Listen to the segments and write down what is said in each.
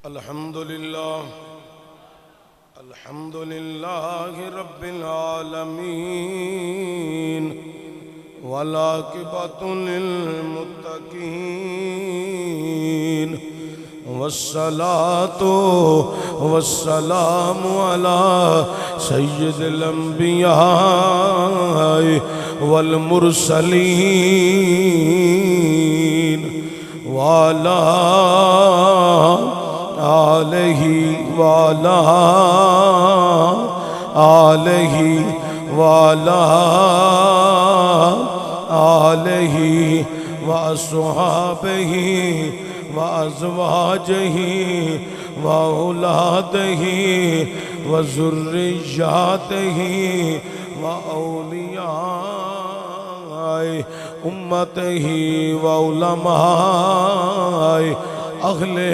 अल्हम्दुलिल्लाह रब्बिल आलमीन वलाकिबतु लिल मुत्तकीन वस्सलातु वस्सलामु अला सय्यिदिल अंबिया वल मुरसलीन वाला आलही वाला आलही वाला आलही व अस्हाबही व अज़वाजही व औलादही व ज़ुर्रिय्यातही व औलियाए उम्मतही व उलमाए अहले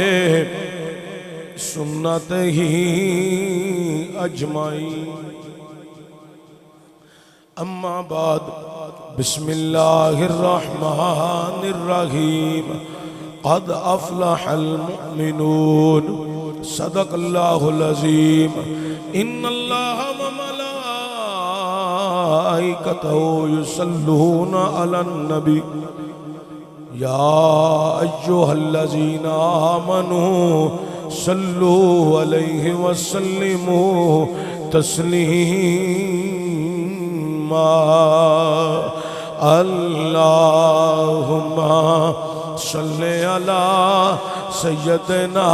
सुन्नत ही अजमाई। अम्मा बाद बिस्मिल्लाहिर्रहमानिर्रहीम क़द अफ़लहल मुअमिनून सदक़ल्लाहुल अज़ीम। इन्नल्लाहा व मलाइकतहू युसल्लूना अलन नबी या अय्युहल्लज़ीना आमनू सल्लु अलैहि वसल्लिमू तस्लीमा। अल्लाहुम्मा सल्लि अला सय्यदिना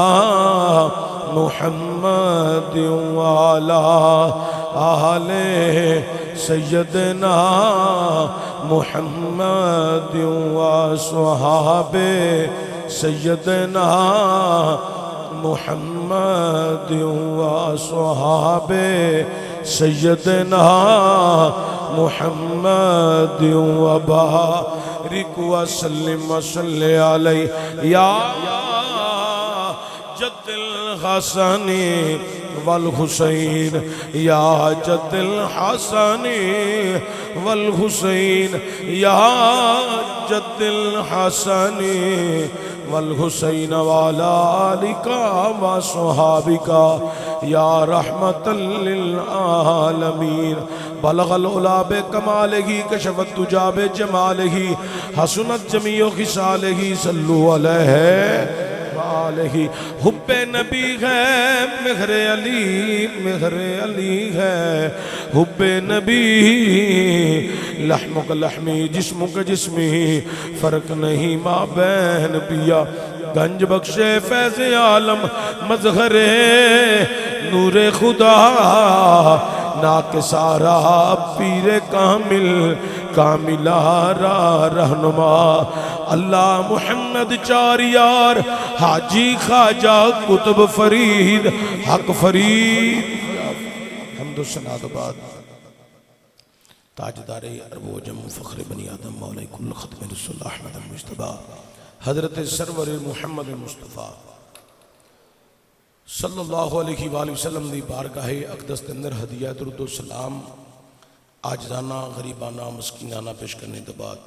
मुहम्मद व अला आले सय्यदिना मुहम्मद व अस्हाबे सय्यदिना मुहम्मद व अस्हाबे सय्यदना मुहम्मद व बारिक व सल्लिम व सल्लि अलैहि या जद्दिल हसनी वल हुसैन या जद्दिल हसनी वल हुसैन या जद्दिल हसनी वल हुसैन वाला आलिका व सुहाबिका या रहमतल लिल आलमीन। बलगल उला बे कमालिही कशफत दुजा बे जमालिही हसनत जमीओ खिसालिही सल्लु अलैहि वालैहि। हुब्बे नबी है मेहरे अली है हुब्बे नबी लहमुक लहमी जिस्मुक जिस्मी फर्क नहीं माँ बहन पिया गंज बख्शे फैज़ आलम मज़हरे नूरे खुदा ना के सारा पीरे कामिल कामिलारा रहनुमा अल्लाह मुहम्मद चार यार हाजी ख्वाजा कुतुब फरीद हक फरीद हमदो सनाद बाद ताजदारे अरबो जम फ़ख्र बनी आदम मौला कुल ख़त्म रसूल अहमद मुस्तफ़ा हज़रत सरवर मुहम्मद मुस्तफ़ा सल्लल्लाहु अलैहि वसल्लम दी बारगाहे अक़दस के अंदर हदिया दुरूद सलाम आजदाना गरीबाना मस्कीनाना पेश करने के बाद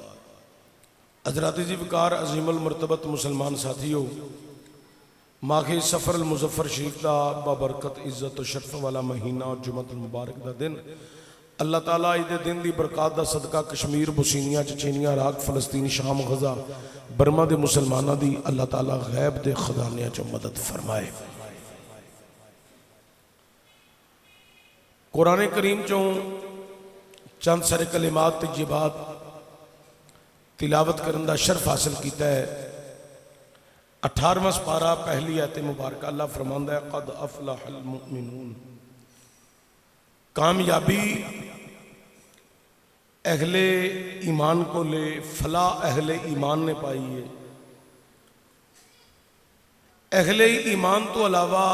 हज़रात जी वकार अज़ीमुल मरतबत मुसलमान साथियों माहे सफ़र मुज़फ़्फ़र शरीफ का बाबरकत इज़्ज़त और शरफ वाला महीना और जुमतुल मुबारक का दिन अल्लाह ताला इस दिन की बरकत का सदका कश्मीर बुसीनिया चचेनिया इराक फलस्तीन शाम गजा बर्मा के मुसलमानों की अल्लाह ताला गैब के खजानिया च मदद फरमाए। कुरान करीम चों चंद सारे कलिमात तय्यबात तिलावत करने का शर्फ हासिल किया है। 18वां पारा पहली आयत मुबारक अल्लाह फरमांदा है क़द अफ़लहल मुअमिनून। कामयाबी अहले ईमान को ले फला अहले ईमान ने पाई है। अहले ईमान तो अलावा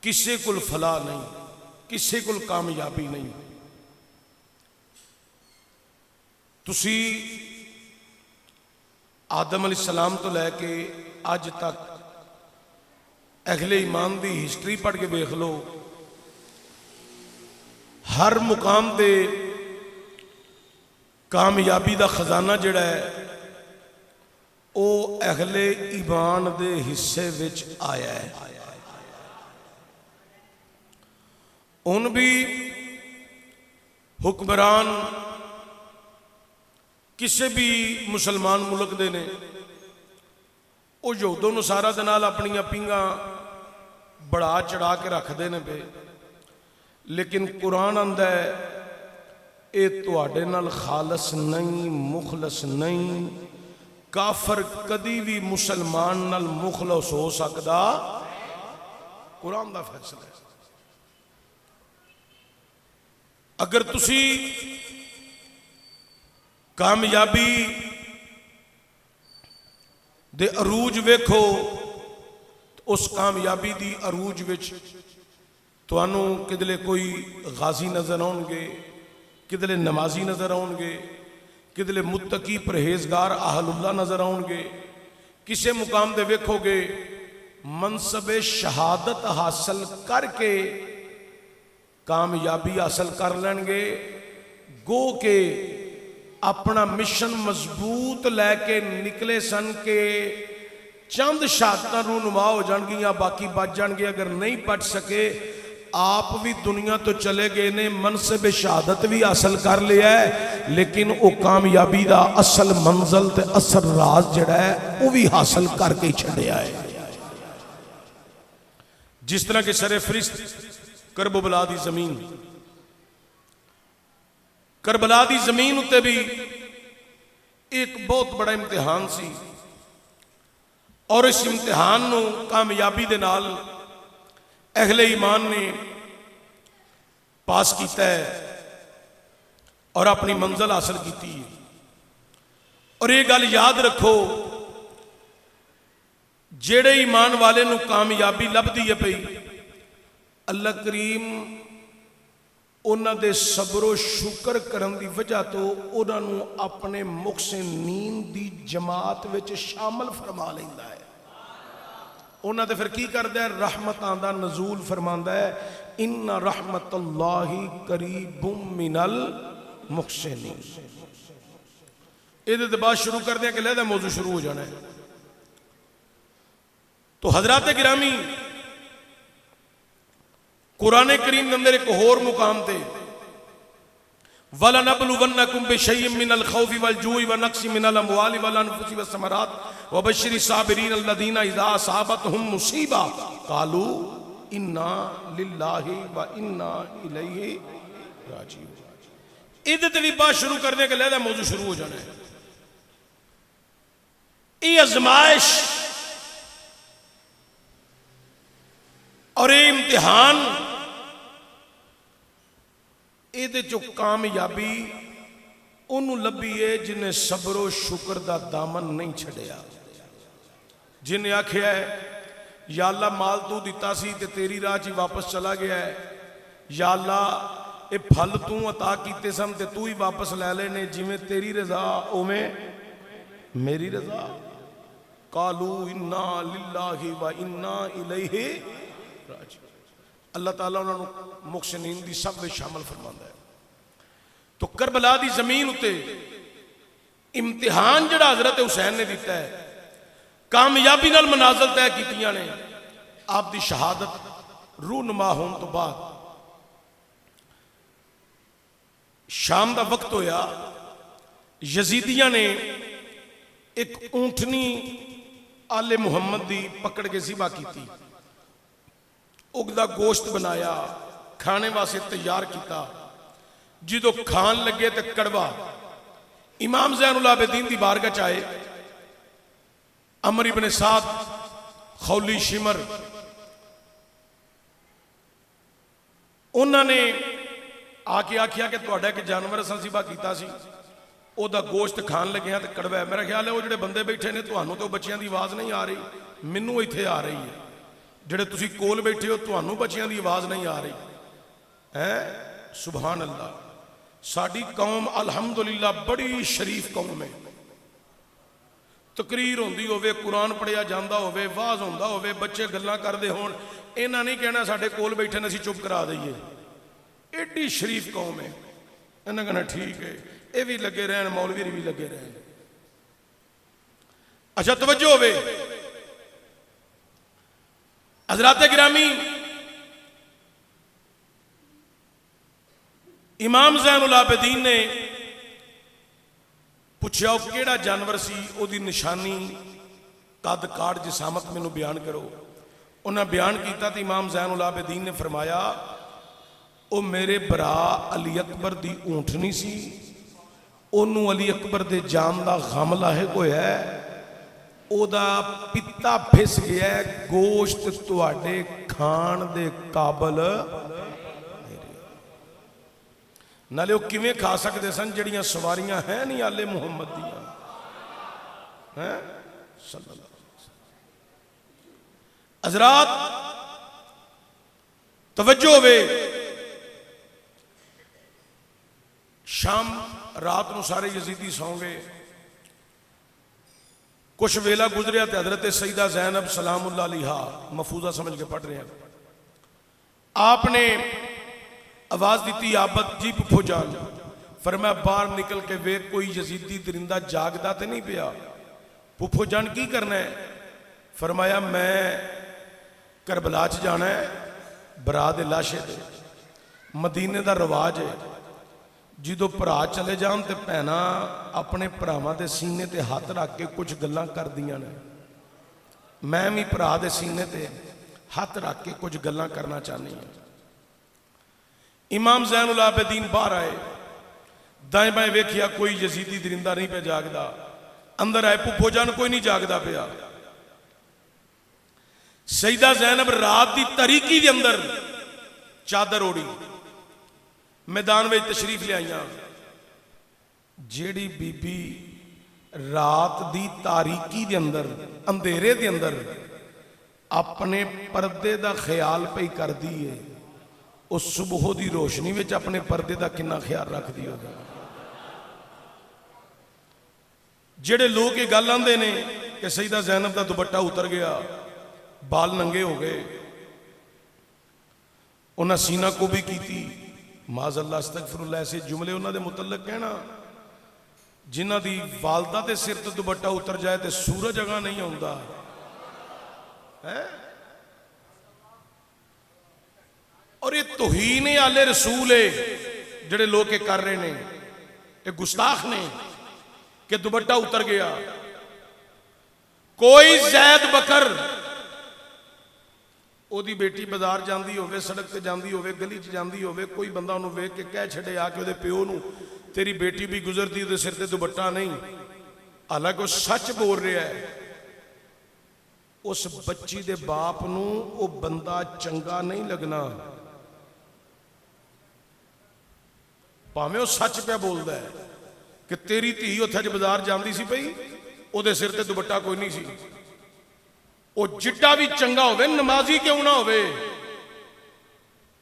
किसी को फला नहीं किसी को कामयाबी नहीं। तुसी आदम अलैहिस्सलाम तो लैके अज तक अगले ईमान की हिस्टरी पढ़ के देख लो, हर मुकाम दे कामयाबी का खजाना जिहड़ा है ਉਹ ਅਹਲੇ ਈਮਾਨ ਦੇ ਹਿੱਸੇ ਵਿੱਚ ਆਇਆ ਹੈ। ਹੁਣ ਵੀ ਹੁਕਮਰਾਨ ਕਿਸੇ भी मुसलमान मुल्क दे ने वो यहूदों नसारा दे नाल अपनियां पींघां बढ़ा चढ़ा के रखते हैं पे, लेकिन कुरान आंदा है ये तुहाडे नाल खालस नहीं, मुखलस नहीं। काफर कदी भी मुसलमान नाल मुखलस हो सकता, कुरान दा फैसला है। अगर तुसी कामयाबी दे अरूज वेखो तो उस कामयाबी दी अरूज विच तुहानू किधले कोई गाजी नज़र आउणगे, किधले नमाजी नज़र आउणगे, किधले मुत्तकी परहेजगार आहलुल्लाह नज़र आउणगे। किसी मुकाम दे वेखोगे मनसबे शहादत हासिल करके कामयाबी हासिल कर लेंगे, गो के अपना मिशन मजबूत लैके निकले सन के चंद शहादतां रूनुमा हो जाएगियां, बाकी बच जाएंगे। अगर नहीं बच सके आप भी दुनिया तो चले गए ने, मनसब शहादत भी हासिल कर लिया है, लेकिन वो कामयाबी का असल मंजिल ते असल राज जिहड़ा है वो भी हासिल करके ही छड्डिया है। जिस तरह के सरे फरिश्त करबला दी जमीन, करबला दी जमीन उत्ते भी एक बहुत बड़ा इम्तिहान सी, और इस इम्तिहान नूं कामयाबी दे नाल अहले ईमान ने पास किया है और अपनी मंजिल हासिल की है। और ये गल याद रखो, जेड़े ईमान वाले नूं कामयाबी लभदी है पई, अल्लाह करीम उन्हां दे सबरो शुक्र करन दी वजह तो उन्हां नूं अपने मुहसिनीन दी जमात विच शामिल फरमा लैंदा है। उन्हां ते फिर की करदा है, रहमतां दा नज़ूल फरमांदा है, इन्ना रहमतुल्लाहि करीबुम मिनल मुहसिनीन। इहदे ते बाद शुरू करदे हैं कि लहदा मौजू शुरू हो जाना है। तो हजरात गिरामी, कुरान करीम के अंदर एक होर मुकाम थे, वलनबलुवन्नकुम बिशैइन मिनल खौफि वल जूइ व नक्सिन मिनल अमवालि वल अनफुसि वस समरात व बश्शिरिस साबिरीन अल्लज़ीना इज़ा असाबतहुम मुसीबा क़ालू इन्ना लिल्लाहि व इन्ना इलैहि राजिऊन। इधर ते भी बात शुरू करने के लहदा मौजू शुरू हो जाना है। ये आजमाइश और ये इम्तिहान, ये जो कामयाबी उन्होंने लभी है जिन्हें सबरो शुक्र का दामन नहीं छड़िया। जिन्हें आख्या है या अल्लाह माल तू दिता सी ते तेरी राह च वापस चला गया है, या अल्लाह ये फल तू अता किते सन ते तू ही वापस लै लेने, जिमें तेरी रजा उवें मेरी रजा। कालू इन्ना लिल्लाहि व इन्ना इलैहि राजिऊन। अल्लाह ताला उन्होंने मुहसिनीन दी सब में शामिल फरमांदा है। तो करबला दी जमीन उत्ते इम्तिहान जिहड़ा हजरत हुसैन ने दिता है, कामयाबी नाल मनाजिल तय कीतियां ने। आप दी शहादत रूनुमा होने तो बाद शाम का वक्त होया, यजीदियां ने एक ऊंटनी आले मुहम्मद दी पकड़ के ज़िबा की, उगदा गोश्त बनाया, खाने वास्ते तैयार किया। जो खान लगे तो कड़वा इमाम ज़ैनुल आबिदीन दी बारगाह च आए। अमर इब्न साद, खौली शिमर, उन्होंने आके आखिया कि तुहाडा एक जानवर असां ज़िबा कीता सी, ओदा गोश्त खान लगे हैं तो कड़वा है। मेरा ख्याल है वो जिहड़े बंदे बैठे ने, तुहानूं तो बच्चियां दी आवाज़ नहीं आ रही, मैनूं इत्थे आ रही है। जिहड़े तुसी कोल बैठे हो तुहानूं बच्चियां दी आवाज़ नहीं आ रही है। सुभान अल्लाह। साडी कौम अल्हम्दुलिल्लाह बड़ी शरीफ कौम है। तकरीर होंदी होवे, कुरान पढ़िया जाता होवे, वाज होंदा होवे, बच्चे गल्लां करदे होण, इन्हां नहीं कहना साडे कोल बैठे ने असीं चुप करा दईए। एडी शरीफ कौम है। इन्हां कहना ठीक है, ये भी लगे रहन, मौलवी भी लगे रहन। अच्छा तवज्जो होवे हज़रात गिरामी, इमाम ज़ैनुल आबिदीन ने पूछा केड़ा जानवर सी, ओदी निशानी कद काट जिसामत मैनू बयान करो। उन्हें बयान किया तो इमाम ज़ैनुल आबिदीन ने फरमाया ओ मेरे भरा अली अकबर दी ऊंटनी सी, ओनू अली अकबर दे जान दा गम लाहिक होया है, ओदा पिता फिस गया, गोश्त तुहाडे खाण दे काबल नाले वो किवें खा सकते सन जड़ियां सवारियां हैं नहीं आले मुहम्मद दियां हैं सल्लल्लाहु अलैहि वसल्लम। हज़रात तवज्जो होवे, शाम रात को सारे यजीदी सौ गए, कुछ वेला गुजरिया तो हजरत सईदा ज़ैनब सलामुल्लाह अलैहा महफूजा समझ के पढ़ रहे हैं, आपने आवाज दी आबद जी पुफो जान, फरमाया बाहर निकल के वे कोई यजीदी दरिंदा जागदा तो नहीं पिया। पुफो जान की करना है? फरमाया मैं करबला च जाना है, बरा दे लाशे दे, मदीने का रिवाज है जो भरा चले जान तो भैन अपने भरावां दे सीने ते हाथ रख के कुछ गल्लां करदियां ने, मैं भी भरा दे सीने ते हाथ रख के कुछ गल्लां करना चाहनी हूं। इमाम ज़ैनुल आबिदीन बाहर आए, दाएं बाएं वेखिया कोई यजीदी दरिंदा नहीं पे जागदा, अंदर आए पुफो जान कोई नहीं जागदा पिया। सईदा ज़ैनब रात की तरीकी के अंदर चादर ओढ़ी मैदान में तशरीफ ले आईया। जेड़ी बीबी रात की तारीकी के अंदर अंधेरे के अंदर अपने पर्दे का ख्याल पई कर दी है, उस सुबह की रोशनी में अपने पर्दे का कितना ख्याल रखती होगा। जेड़े लोग ये गल आंदे ने कि सईदा ज़ैनब का दुपट्टा उतर गया, बाल नंगे हो गए, उन्हें सीना को भी की माज़अल्लाह अस्तगफिरुल्लाह, ऐसे जुमले उन्होंने मुतल्लक कहना जिन्हां दी वालदा के सिर तो दुपट्टा उतर जाए तो सूरज अगा नहीं आता है। और ये तौहीन आले रसूल है जेड़े लोग ये कर रहे हैं, ये गुस्ताख ने कि दुपट्टा उतर गया। कोई जैद बकर ओदी बेटी बाजार जाती होवे, सड़क से जाती होवे, गली च जाती होवे, कोई बंदा उन्होंने वेख के कह छड़े आके उहदे प्यो नूं तेरी बेटी भी गुजरती उहदे सिर ते दुपट्टा नहीं, हालांकि वह सच बोल रहा है, उस बच्ची दे बाप नूं वो बंदा चंगा नहीं लगना, भावें वह सच पे बोलता है कि तेरी धी उत्थे बाजार जाती सी पई, उहदे सिर ते दुपट्टा कोई नहीं सी, वो जिड्डा भी चंगा होवे, नमाजी क्यों ना होवे,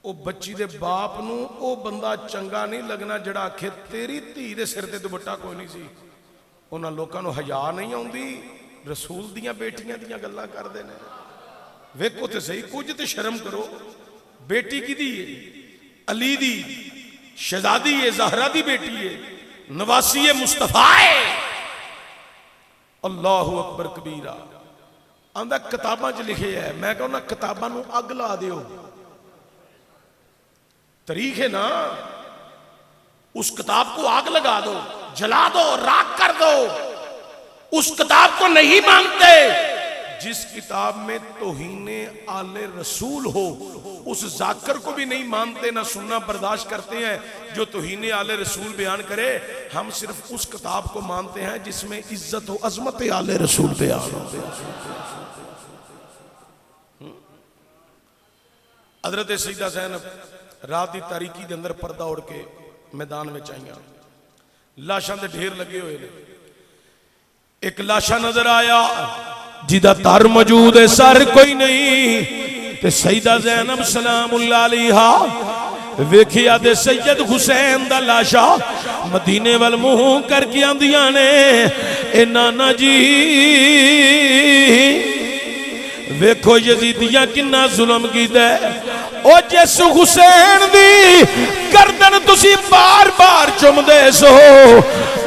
वो बच्ची दे बाप नूं वो बंदा चंगा नहीं लगना जिहड़ा आखे तेरी धी दे सिर ते दुपट्टा कोई नहीं सी। उन्हां लोकां नूं हया नहीं आउंदी, रसूल दियां बेटियां दियां गल्लां करदे ने। वेखो ते सही, कुछ ते शर्म करो। बेटी किहदी है? अली दी, शहजादी है, ज़हरा दी बेटी है, नवासी है, मुस्तफा है। अल्लाहु अकबर कबीरा आंदा किताबां च लिखे है, मैं कहना किताबां नूं अग ला दिओ, तारीख है ना, उस किताब को आग लगा दो, जला दो, राख कर दो। उस किताब को नहीं मानते जिस किताब में तौहीने आले रसूल हो, उस जाकर को भी नहीं मानते, ना सुनना बर्दाश्त करते हैं जो तौहीने आले रसूल बयान करे। हम सिर्फ उस किताब को मानते हैं जिसमें इज्जत व अजमत आले रसूल बयान हो। हजरत सईदा ज़ैनब रात की तारीकी के अंदर पर्दा उड़ के मैदान में आईया, लाशां दे ढेर लगे हुए ने। एक लाशा नजर आया जिदा तर मौजूद है, सर कोई नहीं, ते सईदा ज़ैनब सलामुल्लाह अलैहा वेखिया दे सैयद हुसैन दा लाशा मदीने वाल मुंह करके आंदियां ने, ए नाना जी वेखो यजीदियां किन्ना जुल्म कीता है। ओ जिस हुसैन दी गर्दन तुसी बार बार चुमदे सो,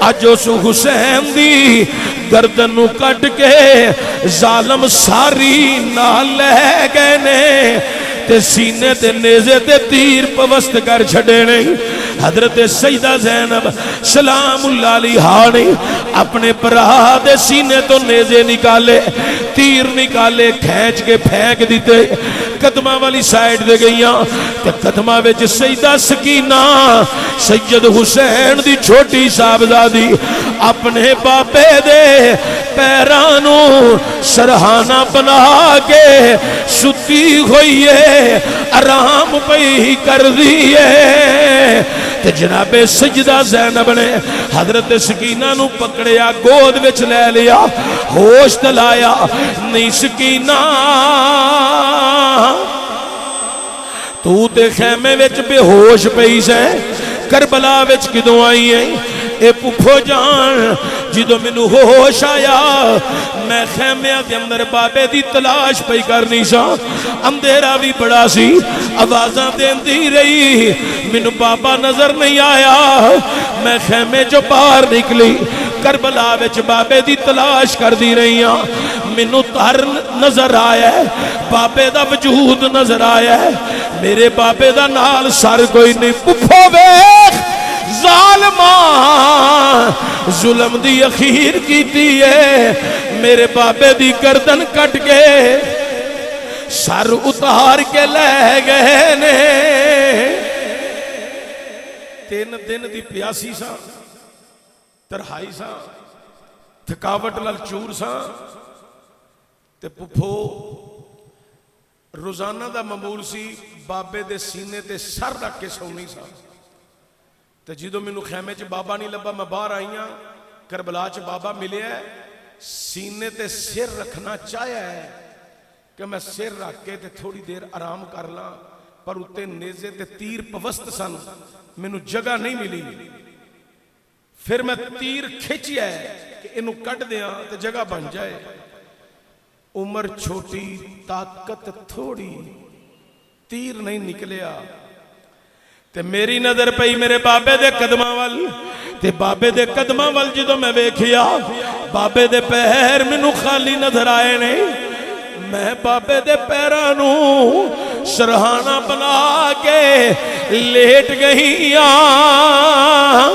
अज उस हुसैन दी गर्दन नू कट के जालम सारी नाल लै गए ने ते सीने ते नेज़े ते तीर पवस्त कर छड़े ने। हजरत सईदा ज़ैनब सलामुल्लाह अलैहा ने अपने भरा दे सीने तो नेज़े निकाले, तीर निकाले, खींच के फेंक दिते। कदमां वाली साइड दे गईयां ते कदमां विच सईदा सकीना सैयद हुसैन दी छोटी साहबजादी अपने बाबे दे पैरां नू सरहाना बना के सुती हुई है, आराम पई कर दी है। ते जनाबे सजदा ज़ैनब ने हजरत सकीना नू पकड़िया, गोद विच लै लिया, होश दिलाया। नहीं सकीना तू ते खैमे विच बेहोश पई सै, करबला विच किदों आई है? ए पुखो जान जो मैनू होश आया मैं खैमिया के अंदर बाबे की तलाश पई करनी सा, अंधेरा भी बड़ा सी, आवाज़ां देंदी रही, मैनू बाबा नजर नहीं आया। मैं खैमे चो बाहर निकली, करबला विच बाबे की तलाश करती रही हाँ। मैनू तर नजर आया, बाबे का वजूद नजर आया, मेरे बाबे का नाल सर कोई नहीं। पुखो वेख ज़ालिमा जुल्म दी अखीर कीती है, मेरे बाबे दी गर्दन कट के सर उतार के ले गए ने। 3 दिन दी प्यासी सा, तरहाई सा, थकावट नाल चूर सा ते पुफो रोजाना दा मामूल सी बाबे दे सीने ते सर रख के सौनी सा। तो जो मैनू खैमे च बाबा नहीं लभा, मैं बाहर आई हाँ, करबला च बाबा मिले, सीने ते सिर रखना चाहया है कि मैं सिर रख के ते थोड़ी देर आराम कर ला, पर उत्ते नेज़े ते तीर पवस्त सन, मैनू जगह नहीं मिली। फिर मैं तीर खिंचिया कि इनू कट दिया तो जगह बन जाए। उम्र छोटी, ताकत थोड़ी, तीर नहीं निकलिया। ते मेरी नजर पई मेरे बाबे दे कदमां वल, ते बाबे दे कदमां वल जो मैं वेखिया, बाबे दे पैर मैनू खाली नजर आए ने। मैं बाबे दे पैरां नू सरहाना बना के लेट गई हाँ।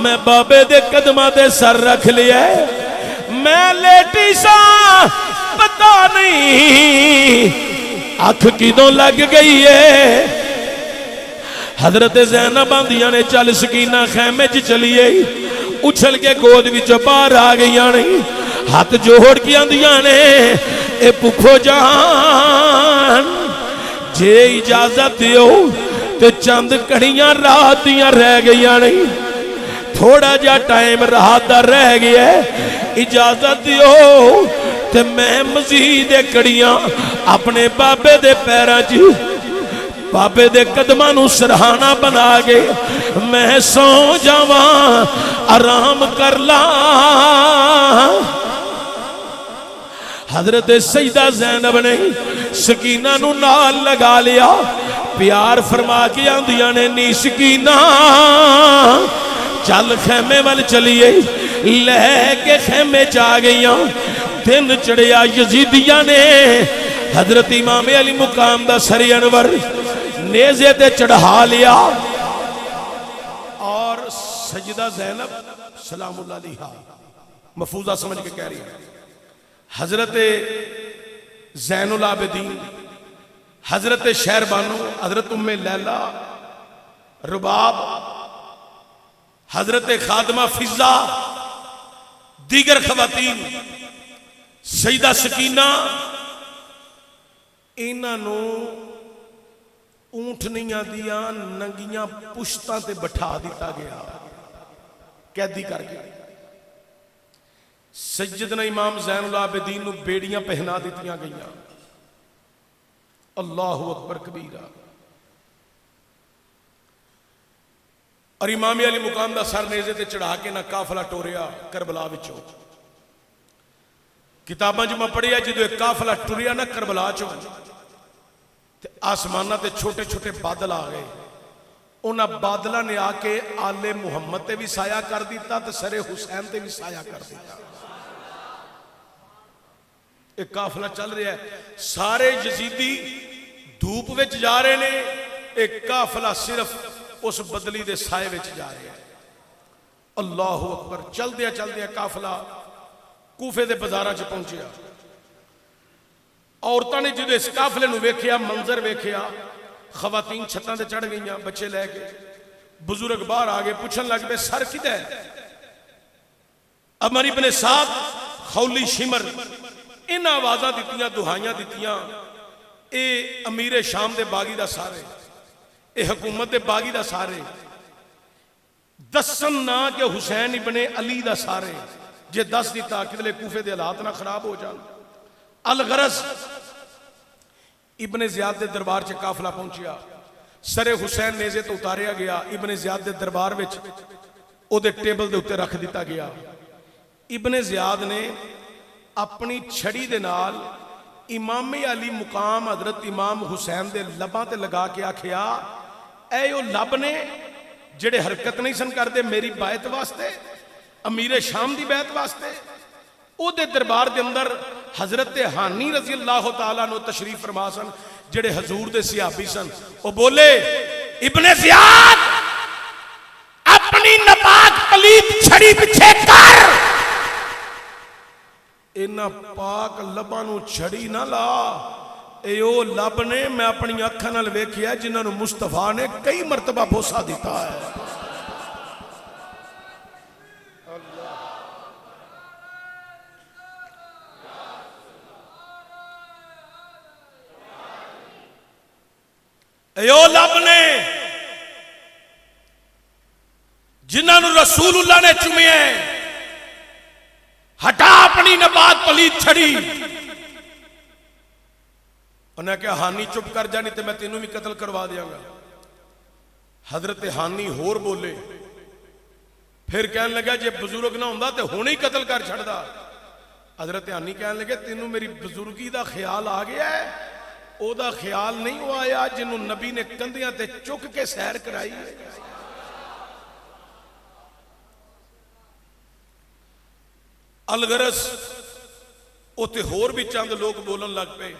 मैं बाबे दे कदमां ते सर रख लिया, मैं लेटी सा, पता नहीं अख किदों लग गई है। हजरत ज़ैनब आंदियां ने चल सकीना खैमे च चलिए, उछल के गोद विच बाहर आ गई ने, हाथ जोड़ के आंदियां ने ए पुखो जान जे इजाजत दियो ते चंद घड़ियां रात दियां रह गई ने, थोड़ा जा टाइम रात दा रह गया, इजाजत दियो ते मैं मजीद घड़ियां अपने बाबे दे पैरां च, बाबे दे कदमां नू सरहाना बना के मैं सौ जावा, आराम कर ला। हजरत सईदा ज़ैनब ने सकीना नू नाल लगा लिया, प्यार फरमा के आंदियां ने, नी सकीना चल खैमे वाल चलिए। लैके खैमे च आ गई। दिन चढ़िया, यजीदिया ने हजरत इमाम अली मुकाम दा सर अनवर नेज़े ते चढ़ा लिया और सजदा ज़ैनब सलामुल्लाह अलैहा महफूजा समझ के कह रही है। हजरत ज़ैनुल आबिदीन, हजरत शहरबानो, हजरत उम्मे लैला, रुबाब, हजरत खादमा फिजा, दीगर खवातीन, सईदा सकीना, इन्हों ऊंटनियां दियां नंगियां पुश्तां ते बिठा दिता गया, कैदी करके। सैयदना इमाम ज़ैनुल आबिदीन नूं बेड़ियां पहना दित्तियां गईयां। अल्लाहु अकबर कबीरा। और इमाम अली मुकाम दा सर नेज़े ते चढ़ा के ना काफला टोरिया करबला विचों। किताबां च मैं पढ़िया जो एक काफला टुरिया ना करबला चों, आसमाना ते छोटे छोटे बादल आ गए। उन्होंने बादलों ने आके आले मुहम्मद ते भी साया कर दिता, तो सरे हुसैन ते भी साया कर दिता। एक काफिला चल रहा है, सारे यजीदी धूप विच जा रहे ने, एक काफिला सिर्फ उस बदली के साए विच जा रहा है। अल्लाह अकबर। चलदे चलदे काफिला कूफे के बाजारां च पहुंचिया। औरतां ने जो इस काफिले नूं वेखिया, मंजर वेखिया, खवातीन छत्तां ते चढ़ गई, बच्चे लैके, बुजुर्ग बाहर आ गए, पूछन लग पे सर किदा है? अमर इब्ने साद, खौली शिमर, इन्हां आवाज़ां दित्तियां, दुहाइयां दित्तियां, ये अमीरे शाम के बागी का सारे, ये हुकूमत के बागी का सारे, दसन ना कि हुसैन इब्ने अली का सारे, जे दस दिता कितने कूफे के हालात ना खराब हो जान। अलगरज इब्ने ज़ियाद के दरबार च काफिला पहुंचिया, सरे हुसैन नेजे तो उतारिया गया, इब्ने ज़ियाद के दरबार में उहदे टेबल के उत्ते रख दिता गया। इब्ने ज़ियाद ने अपनी छड़ी दे नाल इमामे अली मुकाम हजरत इमाम हुसैन दे लबां ते लगा के आखिया, ऐ ओ लब ने जेड़े हरकत नहीं सन करते मेरी बैत वास्ते, अमीरे शाम की बैत वास्ते। उहदे दरबार के अंदर हजरत हानी रजी अल्लाह तआला नो तशरीफ फरमा सन, जेड़े हजूर दे सिहाबी सन। वो बोले, इब्ने ज़ियाद अपनी नापाक पलीत छड़ी पीछे कर, इन्हां पाक लबां नूं छड़ी ना ला। ए ओ लब ने मैं अपनी अखां नाल वेखिया जिन्हां नूं मुस्तफा ने कई मरतबा बोसा दिता है। ए ओ लब ने जिन्हां नूं रसूलुल्लाह ने चुमिया, हटा अपनी नबात पलीत छड़ी। उन्हें कहा, हानी चुप कर जा, नहीं तो मैं तेनों भी कत्ल करवा देंगा। हजरत हानी होर बोले, फिर कहने लगा जे बुजुर्ग ना होंदा तो हुणे ही कत्ल कर छड़दा। हजरत हानी कहने लगे, तेनों मेरी बुजुर्गी का ख्याल आ गया है? ओदा ख्याल नहीं वो आया जिन्हों नबी ने कंधियां ते चुक के सैर कराई है। अलगरस उत्ते होर भी चंद लोग बोलन लग पे।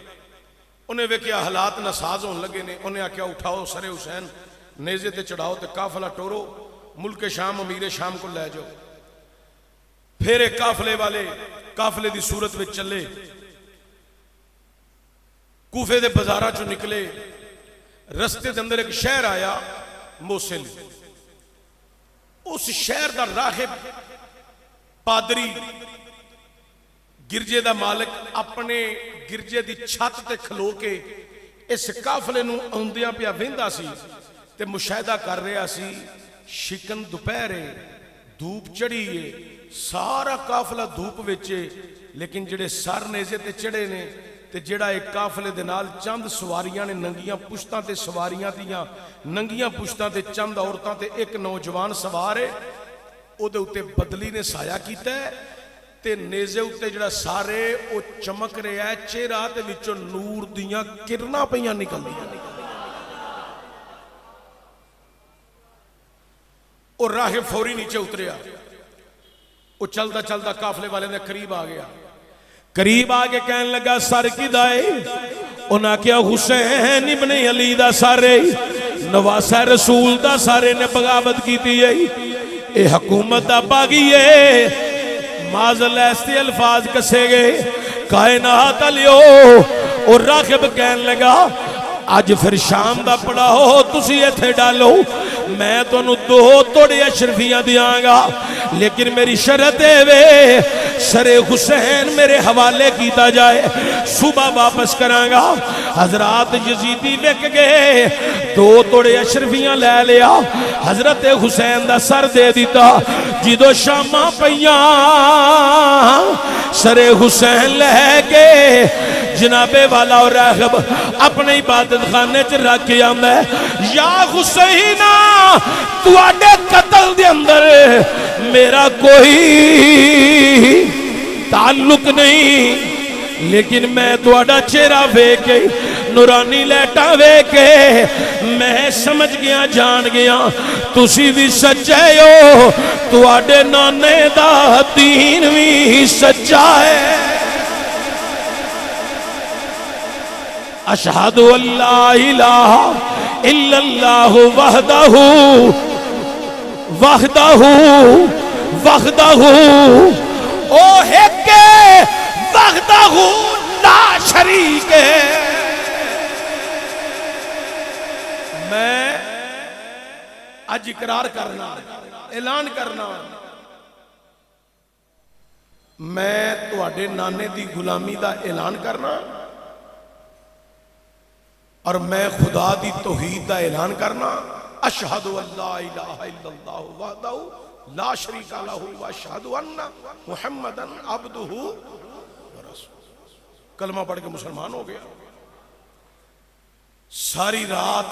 उन्हें वेख्या हालात नासाज होने लगे ने। उन्हें आख्या, उठाओ सरे हुसैन नेजे ते चढ़ाओ ते काफिला टोरो, मुल्के शाम अमीरे शाम को लै जाओ। फिर एक काफिले वाले काफिले की सूरत में चले, कूफे के बाजारा चो निकले। रस्ते के अंदर एक शहर आया मोसिल। उस शहर का राहिब पादरी गिरजे का मालिक अपने गिरजे की छत ते खलो के इस काफिले नूं आउंदियां पिया वेंदा सी ते मुशाहिदा कर रहा सी। शिकन दोपहरे धूप चढ़ी है, सारा काफिला धूप विच, लेकिन जेड़े सर नेजे ते चढ़े ने ते जेड़ा एक काफिले दे नाल चंद सवारियां ने नंगियां पुश्तां ते सवारियां दियां नंगियां पुश्तां ते चंद औरतां ते एक नौजवान सवार है। उहदे उत्ते बदली ने साया कीता है ते नेजे उत्ते जेड़ा सारे वो चमक रहा है, चेहरा ते विचों नूर दियां किरणां पईयां निकलदियां। और राहिब फौरी नीचे उतरिया। वो चलता चलता काफिले वाले दे करीब आ गया। करीब आके कहने लगा, सर किदा है? उन्हें आख्या, हुसैन इब्ने अली दा सारे, नवासा रसूल दा सारे ने बगावत की है। ये हुकूमत दा बागी है। माजल ऐसे अल्फाज कसे गए, कायनात लियो। और रागिब कहने लगा, अज फिर शाम दा पढ़ाओ, तुसी इत्थे डालो, मैं तुहानू 2 तोड़े अशरफियां दियांगा, लेकिन मेरी शर्त है वे सरे हुसैन मेरे हवाले किया जाए, सुबह वापस करांगा। हजरात यजीदी विक गए, 2 तोड़े अशरफियां लै लिया, हजरत हुसैन दा सर दे दिता। जिदों शामां पईयां सरे हुसैन लैके जनाबे वाला और रागिब अपने इबादत खाने च रख के आंदा है, या हुसैना तुहाडे कत्ल दे अंदर मेरा कोई ताल्लुक नहीं, लेकिन मैं तुहाडा चेहरा वेख के नूरानी लैटा वेख के मैं समझ गया, जान गया तुसी भी सच्चे हो, तुहाडे नाने दा दीन भी सच्चा है। अशहदु अल्ला इलाहा इल्लल्लाहु वहदहु वहदहु वहदहु ओ है वहदहु ला शरीक है। मैं आज इकरार करना, ऐलान करना, मैं तुहाडे नाने दी गुलामी दा ऐलान करना और मैं खुदा दी तौहीद दा ऐलान करना। अशहदु अल्ला इलाहा इल्लल्लाहु वहदहु ला शरीका लहू व अशहदु अन्ना मुहम्मदन अब्दुहु व रसूलुहु। कलमा पढ़ के मुसलमान हो गया। सारी रात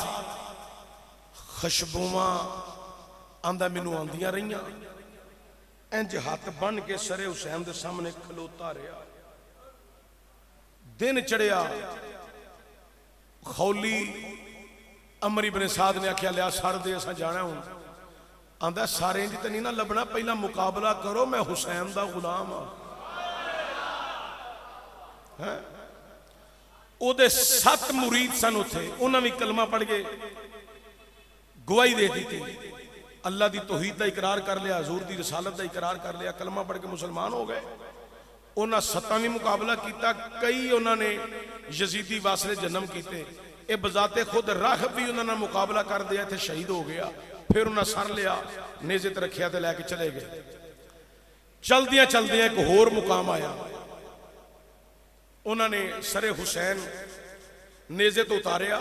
खुशबुआं आंदा मैनू आंदियां रहियां, इंज हाथ बन के सरे हुसैन दे सामने खलोता रहा। दिन चढ़िया, खौली अमर इब्न साद ने आख्या लिया सर दे असां जाना हूं। आंदा सारे इंज तो नहीं ना लभना, पहला मुकाबला करो, मैं हुसैन दा गुलाम हाँ। ओदे 7 मुरीद सन उथे, उन्हें भी कलमा पढ़ के गवाही दे दी थी। अल्लाह की तौहीद का इकरार कर लिया, हजूर की रसालत का इकरार कर लिया, कलमा पढ़ के मुसलमान हो गए। उन्हें 7 भी मुकाबला किया, कई उन्होंने यजीदी वासले जन्म किए। ये बजाते खुद राहब भी उन्होंने मुकाबला कर दिया, थे शहीद हो गया। फिर उन्हें सर लिया, नेजे ते रखिया ते लैके चले गए। चलदियां चलदियां एक होर मुकाम आया, उन्होंने सरे हुसैन नेजे तो उतारिया,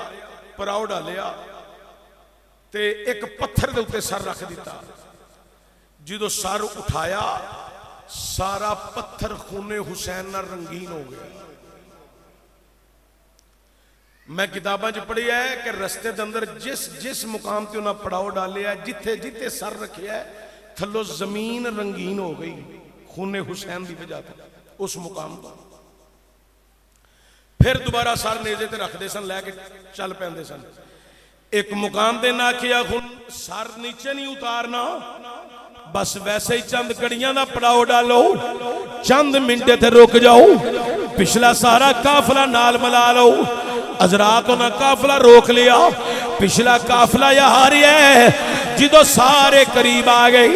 पराओ डालिया ते एक पत्थर के उत्ते सर रख दिता। जो सर उठाया, सारा पत्थर खूने हुसैन नाल रंगीन हो गया। मैं किताबां च पढ़िया है कि रस्ते के अंदर जिस जिस मुकाम से उन्हें पड़ाव डालिया, जिथे जिथे सर रखिया, थल्लों जमीन रंगीन हो गई खूने हुसैन की वजह से उस मुकाम पर। फिर दोबारा सर नेजे ते रखते सन, लैके चल पैंदे सन। एक मुकाम दे ना आखिया हुण सर नीचे नहीं उतारना, बस वैसे ही चंद कड़ियां दा पड़ाव डालो, चंद मिनटे ते रुक जाओ, पिछला सारा काफिला नाल मिला लो। हजरात उन्हें काफिला रोक लिया, पिछला काफिला यार है। जो सारे करीब आ गए,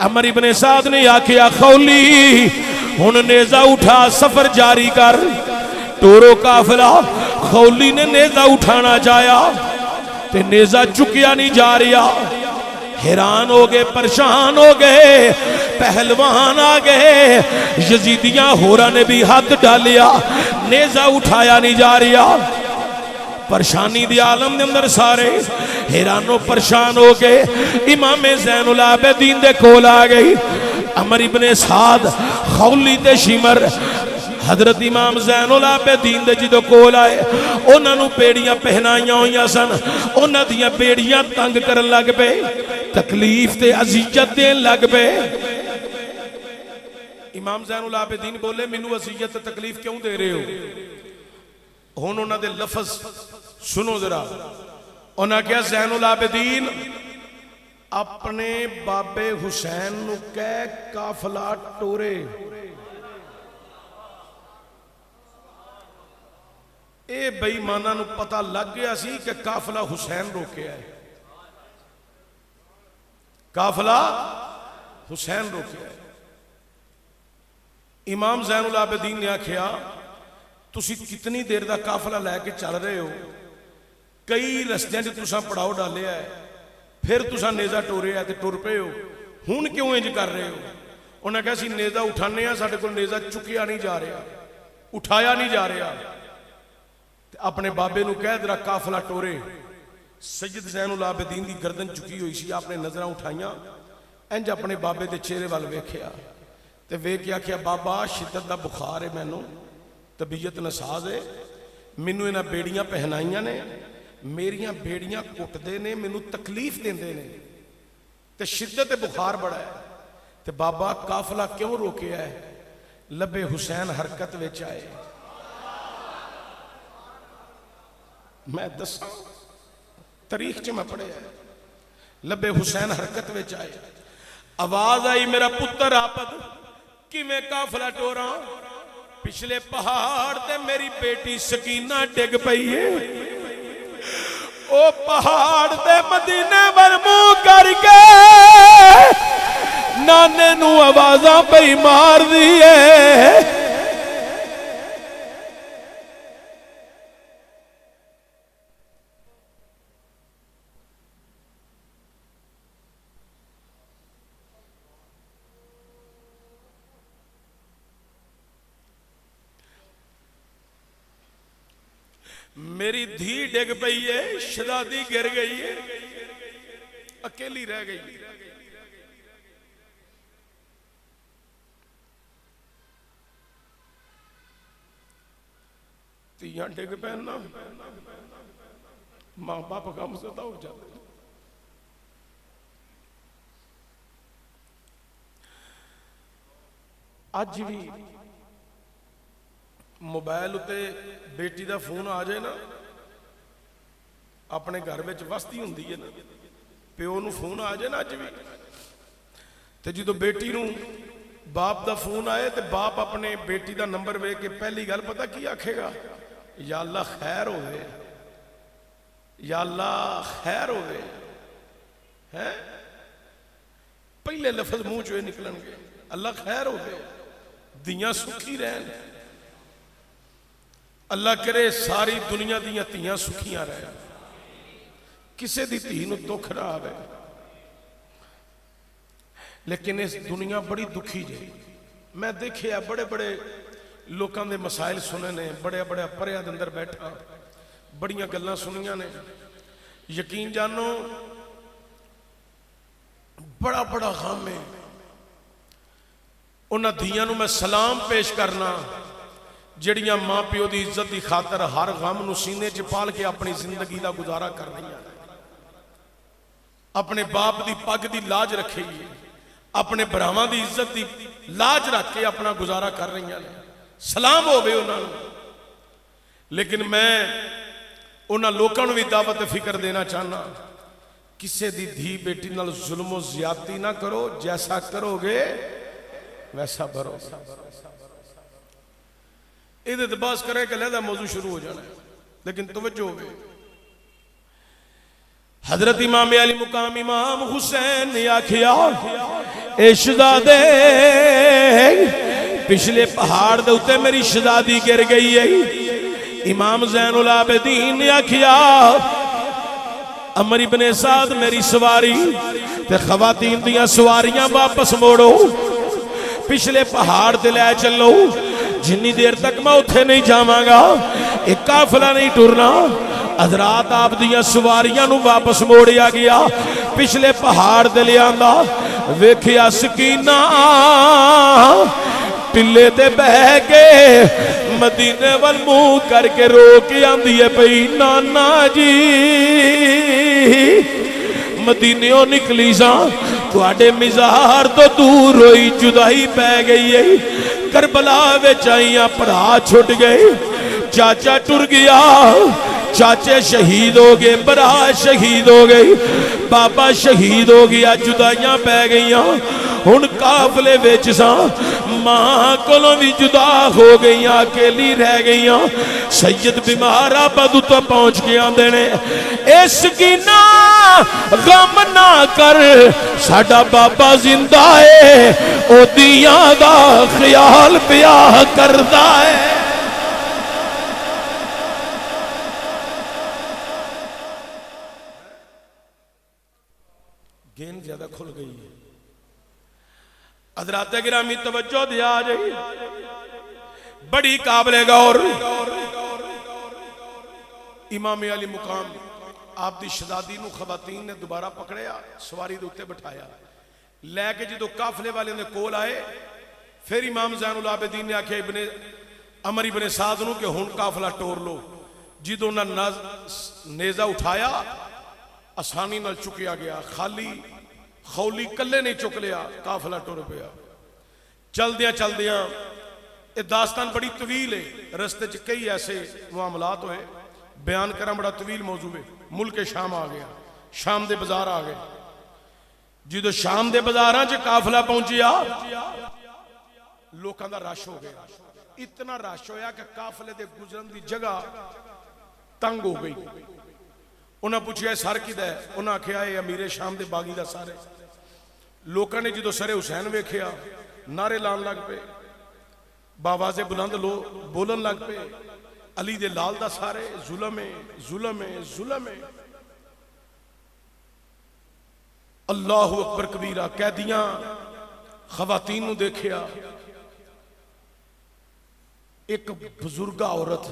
अमर इब्ने साद ने आखिया खौली हुण नेजा उठा, सफर जारी कर। टोरो काफिला, खौली ने नेजा उठाना चाया ते नेजा चुकिया नहीं जा रहा। हैरान हो गए, परेशान हो गए, पहलवान आ गए, यजीदियां होरा ने भी हाथ डालिया, नेजा उठाया नहीं जा रहा। परेशानी दी आलम दे अंदर सारे हैरानो परेशान हो गए। इमाम ज़ैनुल आबिदीन दे कोल आ गई। अमर इब्ने साद, खौली ते शिमर हजरत इमाम ज़ैनुल आबिदीन दे जो कोल आए, उन्होंने बेड़ियां पहनाइया हुई सन, उन्हों दियां बेड़ियां तंग करन लग पे, तकलीफ ते अज़ियत देन लग पे। इमाम ज़ैनुल आबिदीन बोले, मैनू अज़ियत तकलीफ क्यों दे रहे हो? हुण उन्हां दे लफज सुनो जरा। उन्हें कहा, ज़ैनुल आबिदीन अपने बाबे हुसैन नू कह काफिला टोरे। ये बेईमाना नू पता लग गया सी कि काफिला हुसैन रोकिया है, काफिला हुसैन रोकिया है। इमाम ज़ैनुल आबिदीन ने आख्या, तुसी कितनी देर का काफिला लैके चल रहे हो? कई रस्तियां तुसां पड़ाव डालिया है, फिर तुसां नेजा टोरिया ते टुर पे हो, हुण क्यों इंज कर रहे हो? उन्हें कहा, नेजा उठाने, साडे कोल नेजा चुकिया नहीं जा रहा, उठाया नहीं जा रहा। अपने बाबे नू कह जरा काफिला टोरे। सैयद ज़ैनुल आबिदीन की गर्दन चुकी हुई सी, आपने नजर उठाइया, इंज अपने बाबे के चेहरे वाल वेख्या ते वेख के आख्या, बाबा शिद्दत का बुखार है, मैनू तबीयत नसाज है, मैनू इन्हां बेड़ियां पहनाइया ने, मेरियां बेड़ियां कुटदे ने, मैनू तकलीफ देंदे ने ते शिद्दत बुखार बड़ा है। ते बाबा काफिला क्यों रोकिया है? लबे हुसैन हरकत विच आए। मैं दसा तारीख च मैं पढ़िया, लबे हुसैन हरकत विच आए। आवाज आई, मेरा पुत्र आपद, कि मैं काफिला टोरा? पिछले पहाड़ ते मेरी बेटी सकीना डिग पई है। ओ पहाड़ ते मदीने वल मुंह करके नाने नू आवाज़ां पई मार दी है। मेरी धी डिग पई है, शहजादी गिर गई है, अकेली रह गई। तियां डिग पैन ना मां बाप काम से तो हो जाते। अज भी मोबाइल उत्ते बेटी का फोन आ जाए ना, अपने घर में वस्ती होंदी है ना, प्यो नू फोन आ जाए ना अज भी, तो जो बेटी नू बाप का फोन आए तो बाप अपने बेटी का नंबर वेख के पहली गल पता की आखेगा, या अल्लाह खैर होवे, या अल्लाह खैर होवे। है पहले लफज मुंह चो निकलणगे, अल्लाह खैर होवे, दियां सुखी रहन, अल्लाह करे सारी दुनिया दियां धीयां सुखियां रह, किसी दी धी नूं दुख ना आवे। लेकिन इस दुनिया बड़ी दुखी जे। मैं देखिया बड़े बड़े लोगों के मसाइल सुने ने, बड़े बड़े परिया दे अंदर बैठा बड़ियां गल्लां सुनिया ने। यकीन जानो बड़ा बड़ा गम है। उन्हां धीयां नूं मैं सलाम पेश करना जड़ियां मां प्यो की इज्जत की खातर हर गम नूं सीने च पाल के अपनी जिंदगी का गुजारा कर रही, अपने बाप की पग की लाज रखी, अपने भरावां की इज्जत की लाज रख के अपना गुजारा कर रही ने। सलाम होवे उन्होंने। लेकिन मैं उन्होंने लोगों को भी दावत फिक्र देना चाहना, किसी की धी बेटी नाल जुल्म ज्यादती ना करो, जैसा करोगे वैसा भरोगे। ये तो बस करे कि लहदा मौजू शुरू हो जाना है। लेकिन तवज्जो हो गई, हजरत इमाम अली मुकाम इमाम हुसैन ने आखिया, ए शहजादे पिछले पहाड़ दे उत्ते मेरी शहजादी गिर गई है। इमाम ज़ैनुल आबिदीन ने आखिया, अमर इब्ने साद मेरी सवारी ते खवातीन दियां सवारियां वापस मोड़ो, पिछले पहाड़ ते लै चलो, जिन्नी देर तक मैं उत्थे नहीं जावांगा एक काफिला नहीं टुरना। हजरात आप दियां सवारियां नूं वापस मोड़िया गया, पिछले पहाड़ ते ले आंदा, वेखिया सकीना टिल्ले ते बह के मदीने वल मुंह करके रो के आंदी है पई, नाना जी मदीनेओं निकली सा, तुहाडे मिज़ार तो दूर होई जुदाई पै गई है। करबला विच आईयां भरा छुट गए, चाचा टुर गया, चाचे शहीद हो गए, भरा शहीद हो गए, बाबा शहीद हो गया, जुदाइयां पै गई। हुण काफले विच सा, मां कोलों भी जुदा हो गई, अकेली रह गई। सैयद बीमार आबद तो पहुंच के आंदे ने, इस कीना गम ना कर, साडा बाबा जिंदा है, ओदियां दा ख्याल पिया करदा है। गेंद ज्यादा खुल गई है। हज़रात गिरामी तवज्जो दिया जाए, बड़ी काबिले गौर। इमाम अली मुकाम आप दी शहजादी नूं खवातीन ने दोबारा पकड़िया, सवारी दे उत्ते बिठाया, लैके जो काफले वाले ने कोल आए, फिर इमाम ज़ैनुल आबिदीन ने आख्या इबने अमर इबने साद नूं कि हुण काफला टोर लो। जो उन्हें नेजा उठाया, आसानी नाल चुकिया गया, खाली खौली कले नहीं चुक लिया, काफला टुर पिया। चलदियां चलदियां ये दास्तान बड़ी तवील है, रस्ते च कई ऐसे मामलात हुए, बयान करा बड़ा तवील मौजू है। मुल्क शाम आ गया, शाम दे बाजार आ गए। जो शाम दे बाजारां च काफला पहुंचिया, लोगों का रश हो गया, इतना रश होया कि काफले दे गुजरन की जगह तंग हो गई। उन्हें पूछा सर किदा है, उन्हें आख्या ये अमीरे शाम के बागी का सर है। लोगों ने जो सरे हुसैन वेख्या नारे लान लग पे, बावाजे बुलंद लो बोलन लग पे, अली दे लाल दा सारे जुलम है जुलम है जुलम है। अल्लाहु अकबर कबीरा कैदियां खवातीन नूं देखिया, एक बुजुर्ग औरत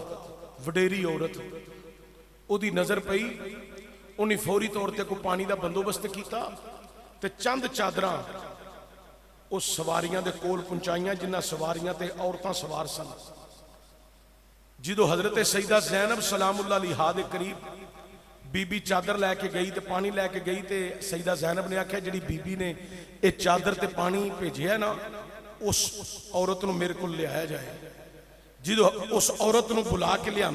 वडेरी औरत ओदी नजर पई, उन्हें फौरी तौर पर कोई पानी का बंदोबस्त किया ते चंद चादरां उस सवारियां दे कोल पहुंचाइयां जिन्हां सवारियां ते औरतां सवार सन। जो हजरत सईदा ज़ैनब सलामुल्लाह अलैहा दे करीब बीबी चादर लैके गई तो पानी लैके गई तो सईदा ज़ैनब ने आख्या जी बीबी ने ये चादर ते पानी भेजिया ना, उस औरत नूं मेरे को लिया जाए। जो उस औरत नूं बुला के लिया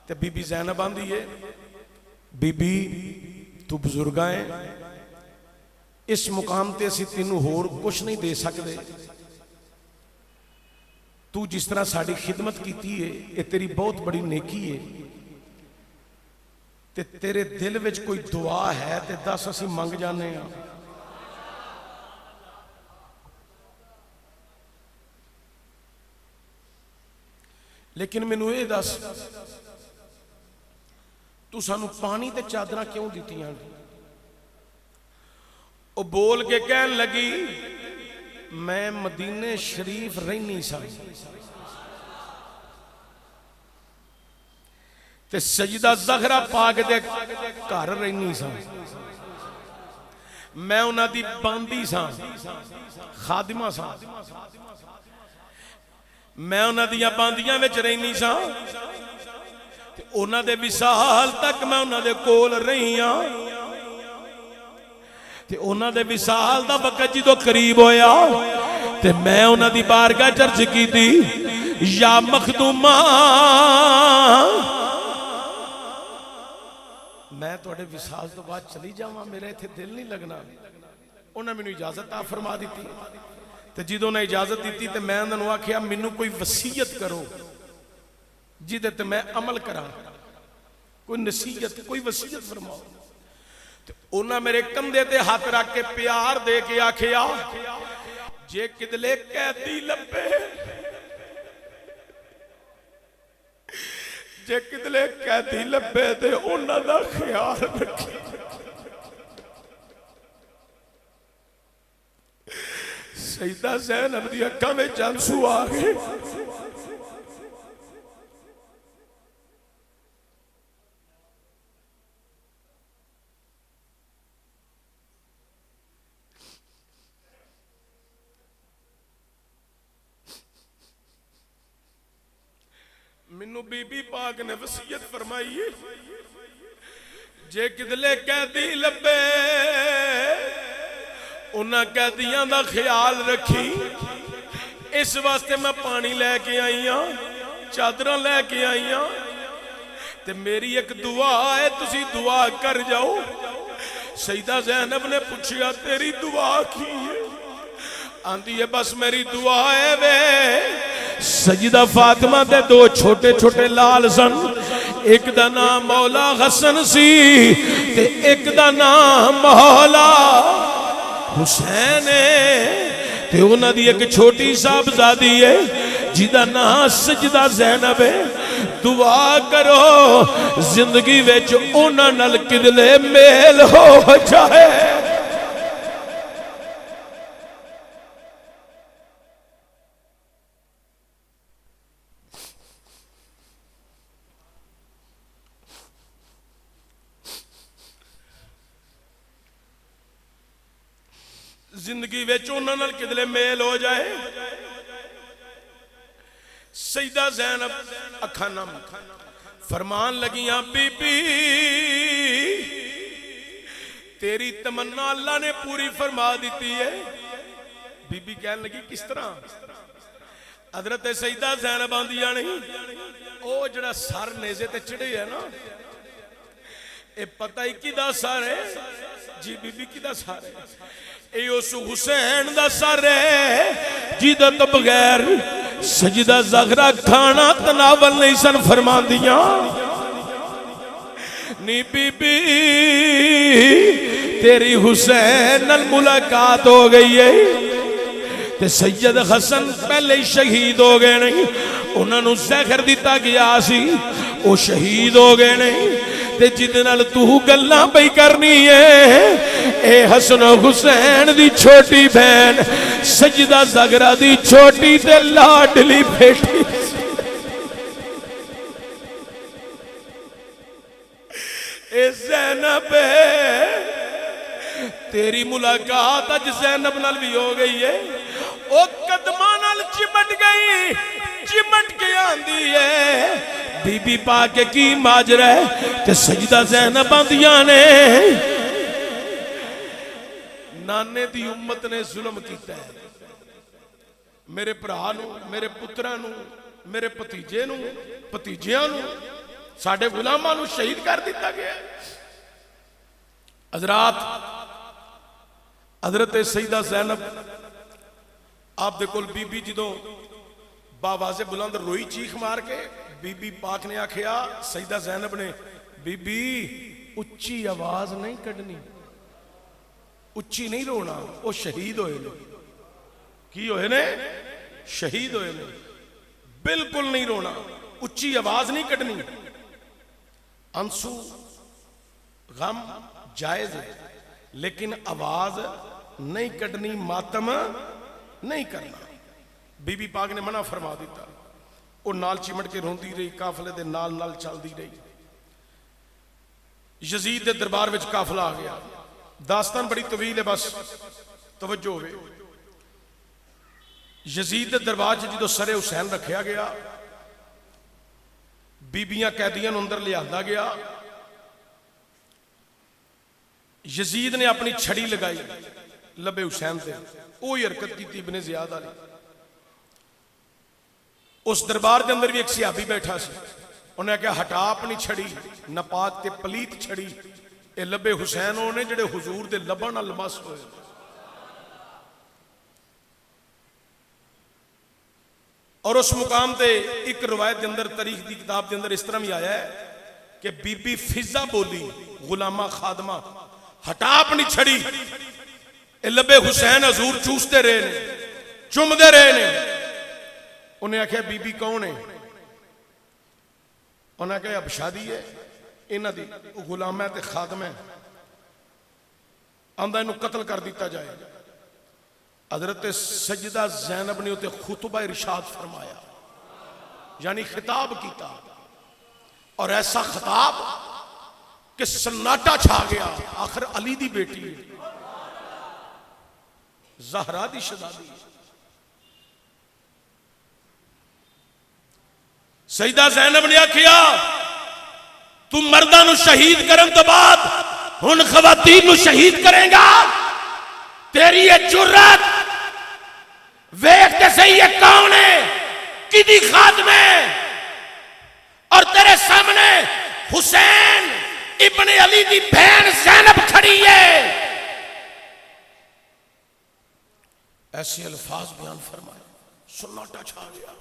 तो बीबी ज़ैनब आंदी है, बीबी तू बुजुर्ग है, इस मुकाम ते असीं तैनूं होर कुछ नहीं दे सकते, तू जिस तरह साड़ी खिदमत की है ये तेरी बहुत बड़ी नेकी है, ते तेरे दिल विच कोई दुआ है ते दस असीं मंग जाने हैं। लेकिन मैनू ये दस तू सानू पानी ते चादर क्यों दित्तियां? वो बोल के कहन लगी मैं मदीने शरीफ रहनी सा ते सजदा ज़हरा पाक दे घर रहनी सा, मैं उन्हां दी बांदी सा खादिमा सा, मैं उन्हां दियां बांदियां विच रहनी सा ते उन्हां दे विसाल तक मैं उन्हां दे कोल रही हां ते उन्हां दे विसाल दा वक्त जो करीब होया ते मैं उन्हां दी बारगाह च अर्ज कीती या मखदूमा मैं तुहाडे विसाल तो बाद चली जावां, मेरा इत्थे दिल नहीं लगना। उन्हें मैनू इजाजत आ फरमा दी ते जो उन्हें इजाजत दी तो मैं उन्होंने आख्या मैनू कोई वसीयत करो जिदे ते मैं अमल करा, कोई नसीहत कोई वसीयत फरमाओ। उन्हें मेरे कंधे ते हाथ रख के प्यार दे के आख्या जे किदले कैदी लभे, जे किदले कैदी लभे ते उन्हां दा ख्याल रखी। सईदा ज़ैनब दी अखां विच आंसू आ गए। मैनू बीबी पाक ने वसीयत फरमाई है जे किदले कैदी लभे उन्हां कैदियां दा ख्याल रखी। इस वास्ते मैं पानी लैके आई हाँ, चादरां लैके आई हाँ ते मेरी एक दुआ है, तुसी दुआ कर जाओ। सईदा ज़ैनब ने पूछा तेरी दुआ की है? आंदी है बस मेरी दुआ है वे सजदा फातिमा दे दो छोटे छोटे लाल सन, एक दा नाम मौला हसन सी ते एक दा नाम मौला हुसैन है ते उन्हां दी एक छोटी साहबजादी है जिदा नाम सजदा ज़ैनब है। दुआ करो जिंदगी विच उन्हां नाल किदले मेल हो जाए। जिंदगी विच उन्हां नाल किदले मेल हो जाए। सईदा ज़ैनब अखां नम फरमान लगियां बीबी तेरी तमन्ना अल्लाह ने पूरी फरमा दी है। बीबी कहन लगी किस तरह? हज़रत सईदा ज़ैनब आंदियां नहीं ओ जड़ा सर नेज़े ते चढ़े है ना, ये पता ही किदा सर है? जी बीबी किदा सर है? ये उस हुसैन दा सर है जिदा तो बगैर सजदा ज़हरा खाना तनावल नहीं सन फरमांदियां नी बीबी तेरी हुसैन नाल मुलाकात हो गई है ते सैयद हसन पहले ही शहीद हो गए नहीं उन्होंने ज़हर दिता गया सी वो शहीद हो गए नहीं ते जिदे नाल तू गल्लां पई करनी है ए हसन हुसैन दी छोटी बहन सजदा ज़हरा दी छोटी ते लाडली बेटी ए ज़ैनब तेरी मुलाकात अज ज़ैनब नाल भी हो गई है ओ कदमां नाल चिमट गई चिमट के आंदी है बीबी पा के की माजरा है ते सजदा ज़ैनब आंदियां ने नाने दी उम्मत ने जुल्म कीता है मेरे भरा नूं मेरे पुत्रां नूं मेरे भतीजे नूं भतीजियां नूं साडे गुलामां नूं शहीद कर दिता गया हज़रात हज़रत सईदा ज़ैनब आप दे कोल बीबी जदों बावाज़े बुलंद रोई चीख मार के बीबी पाक ने आखिया सईदा ज़ैनब ने बीबी उच्ची आवाज नहीं कढ़नी उच्ची नहीं रोना वो शहीद होए ने की होए ने शहीद होए ने बिल्कुल नहीं रोना उच्ची आवाज नहीं कढ़नी अंसू गम जायज है लेकिन आवाज नहीं कढ़नी मातम नहीं करना बीबी पाक ने मना फरमा दिता वो नाल चिमट के रोंदी रही काफले दे नाल नाल चलती रही यजीद के दरबार में काफला आ गया दास्तान बड़ी तवील है बस तवज्जो होवे यजीद के दरबार च जो सरे हुसैन रखा गया बीबियां कैदियां अंदर लिया गया यजीद ने अपनी छड़ी लगाई लबे हुसैन से वो हरकत की इब्ने ज़ियाद वाली उस दरबार के अंदर भी एक सियाबी बैठा सी उन्हें क्या हटा अपनी छड़ी नपाक ते पलीत छड़ी ये लबे हुसैन होने जेडे हुजूर दे लबा नाल मस होए और उस मुकाम ते एक रवायत के अंदर तारीख की किताब के अंदर इस तरह भी आया है कि बीबी फिजा बोली गुलामा खादमा हटा अपनी छड़ी लबे हुसैन हजूर चूसते रहे ने चुमते रहे ने उन्हें आख्या बीबी कौन है उन्हें आख्या अबशादी है इन्हां दी गुलाम है ते खादम है आंदा इनू कत्ल कर दिता जाए हजरत सजदा ज़ैनब ने उते खुतबा इरशाद फरमाया यानी खिताब किया और ऐसा खिताब कि सन्नाटा छा गया आखिर अली दी बेटी ज़हरा दी शहज़ादी सईदा ज़ैनब ने आखिया तू मर्दां नूं शहीद करन तो बाद हुण खवातीन नूं शहीद करेगा तेरी ये जुर्रत वेखते सही ये कौन है किदी खादमे और तेरे सामने हुसैन इब्ने अली दी बहन ज़ैनब खड़ी है ऐसे अल्फाज बयान फरमाए सन्नाटा छा गया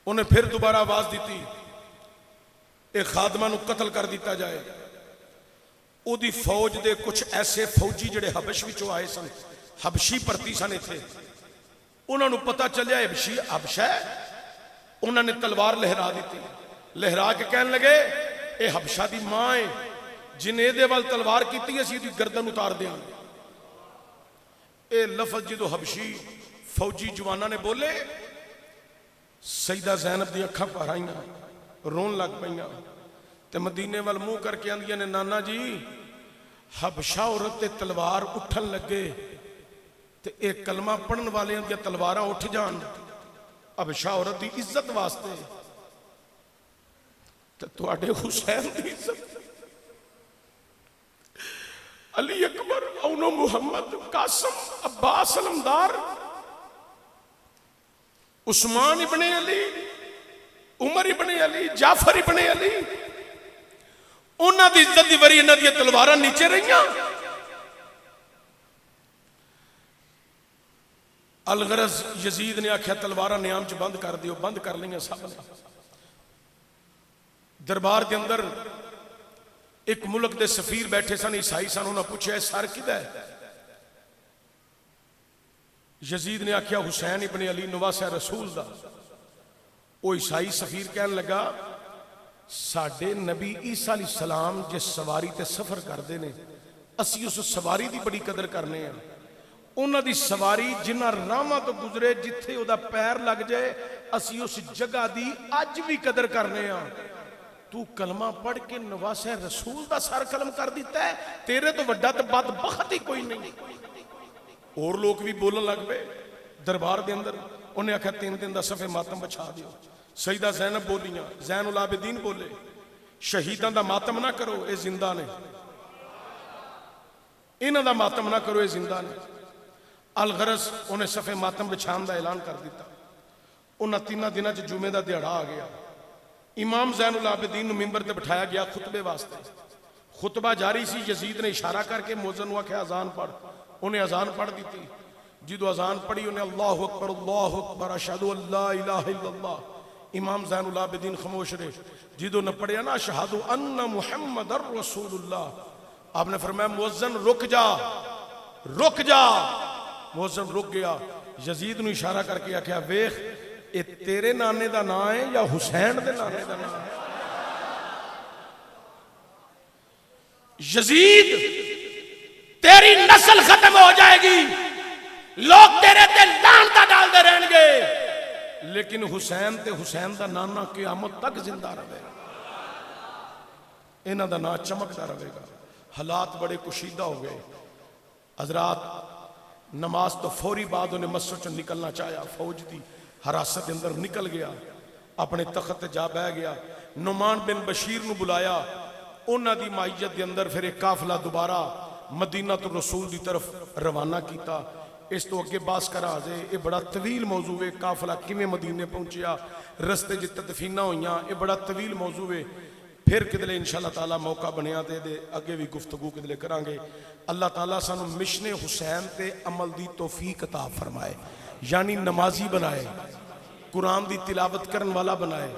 उन्हें फिर दोबारा आवाज दी एक खादमा नूं कत्ल कर दिता जाए उदी फौज दे कुछ ऐसे फौजी जिहड़े हबश विचों आए सन हबशी भर्ती सन इत्थे उन्होंने पता चलिया हबशी हबश है उन्होंने तलवार लहरा दी लहरा के कहन लगे ये हबशा दी मां है जिन्हें ये वाल तलवार की असीं इहदी गर्दन उतार देंगे ये लफज जो हबशी फौजी जवाना ने बोले सईदा ज़ैनब दी अखां भर आईयां रोन लग पईयां ते मदीने वाल मुंह करके आंदियां ने नाना जी हबशा औरत ते तलवार उठन लगे ते एक कलमा पढ़न वाले दी तलवारां उठ जान हबशा औरत दी इज्जत वास्ते ते तुहाडे हुसैन दी इज्जत अली अकबर औनो मुहम्मद कासिम अब्बास अलमदार उस्मान इब्ने अली उमर इब्ने अली जाफर इब्ने अली उन्हां दी इज्जत दी वरी इन्हां दी तलवारां नीचे रहियां अलगरज यजीद ने आख्या तलवारा न्याम च बंद कर दियो, बंद कर लिया सब ने। दरबार के अंदर एक मुल्क के सफीर बैठे सन, ईसाई सन, उन्हें पूछा सर किदा है? यजीद ने आख्या हुसैन इबन अली नवासा रसूल दा। वो ईसाई सफीर कहन लगा साडे नबी ईसा अलैहिस्सलाम जिस सवारी ते सफर करते हैं असी उस सवारी की बड़ी कदर करने हैं। उन्हां दी सवारी जिन्हां राहां तो गुजरे जिथे उहदा पैर लग जाए असी उस जगह की अज भी कदर करने हैं। तू कलमा पढ़ के नवासे रसूल का सर कलम कर दिता है, तेरे तो वड्डा तो बदबख्त ही कोई नहीं। और लोग भी बोलन लग पे दरबार के अंदर। उन्हें आख्या 3 दिन का सफे मातम बछा दियो। सईदा ज़ैनब बोलियां, ज़ैनुल आबिदीन बोले शहीदां दा मातम ना करो ये जिंदा ने, इन्हां दा मातम ना करो ये जिंदा ने। अलगरज उन्हें सफे मातम बिछाने का ऐलान कर दिता। उन्हें 3 दिनों च जुमे का दिहाड़ा आ गया। इमाम ज़ैनुल आबिदीन नूं मिंबर ते बिठाया गया खुतबे वास्ते। खुतबा जारी सी, यजीद ने इशारा करके मुअज्जिन नूं आख्या अजान पढ़। उन्हें अजान पढ़ दी। जो अजान पढ़ी उन्हें अल्लाहु अकबर अशहदु अल्ला इलाहा इल्लल्लाह। इमाम ज़ैनुल आबिदीन खामोश रहे। जो ने पढ़िया ना अशहदु अन्ना मुहम्मदर रसूलुल्लाह, आपने फरमाया मुअज्जिन रुक जा, रुक जा। मुअज्जिन रुक गया। यजीद नूं इशारा करके आख्या वेख ये तेरे नाने का नाम है या हुसैन के नाने का नाम है? यजीद तेरी नस्ल खत्म हो जाएगी, लोग तेरे ते लानता डालते रहेंगे, लेकिन हुसैन ते हुसैन का नाना क़यामत तक जिंदा रहेगा, इन्हां दा नाम चमकता रहेगा। हालात बड़े कुशीदा हो गए। हजरात नमाज तो फौरी बाद उन्हें मस्जिद चो निकलना चाहा, फौज की हरासत के अंदर निकल गया, अपने तख्त जा बह गया। नुमान बिन बशीर नूं बुलाया, उन्हां दी माइयत के अंदर फिर एक काफिला दोबारा मदीना तो रसूल की तरफ रवाना किया। इस तो अगे बास करा जे ये बड़ा तवील मौजू है, काफिला किवें मदीने पहुंचिया, रस्ते च तदफीना हुईयां, ये बड़ा तवील मौजू है। फिर किदले इंशाअल्लाह ताला मौका बनया तो ये अगे भी गुफ्तगू किदले करांगे। अल्लाह ताला सानू मिशने हुसैन ते अमल दी तौफीक अता फरमाए, यानी नमाजी बनाए, कुरान की तिलावत करने वाला बनाए।